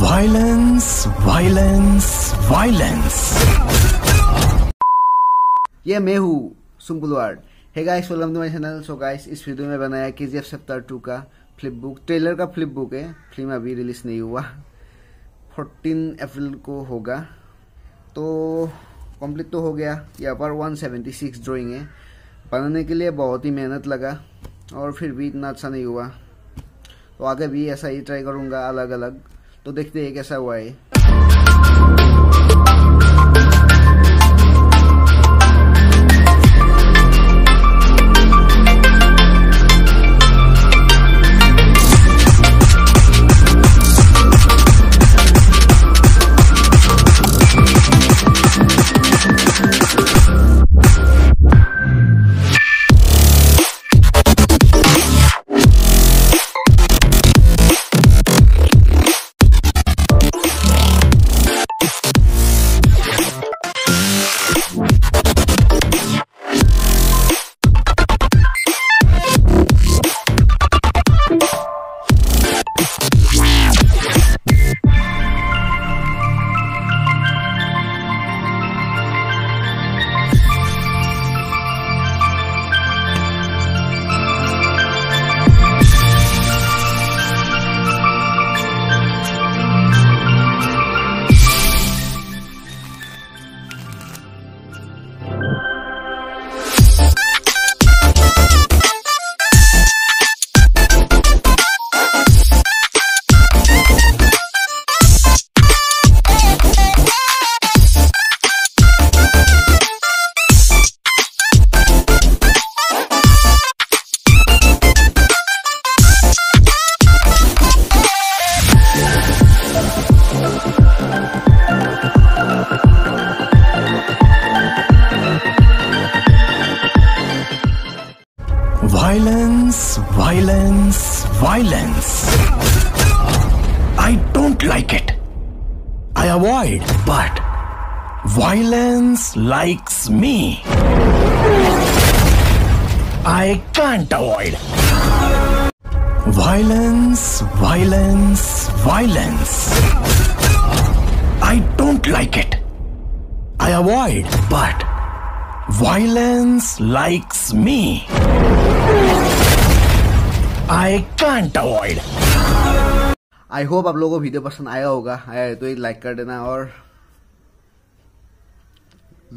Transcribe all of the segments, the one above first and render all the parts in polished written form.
Violence violence violence. ये मैं हूँ Sumpulu. Hey guys, welcome to my channel. So guys, इस वीडियो में बनाया KGF Chapter 2 का फ्लिपबुक, ट्रेलर का फ्लिपबुक है। फिल्म अभी रिलीज नहीं हुआ, 14 अप्रैल को होगा। तो कंप्लीट तो हो गया। यहाँ पर 176 ड्राइंग है। बनाने के लिए बहुत ही मेहनत लगा और फिर भी इतना अच्छा नहीं हुआ। तो आगे भी ऐसा ही ट्राई करूँगा, अलग अलग। तो देखते हैं कैसा हुआ है। Violence, violence, violence. I don't like it. I avoid, but violence likes me. I can't avoid. Violence, violence, violence. I don't like it. I avoid, but violence likes me. I can't avoid. I hope आप लोगों को video पसंद आया होगा। आया है तो एक लाइक कर देना और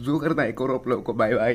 जो करना है करो आप लोगों को। Bye bye.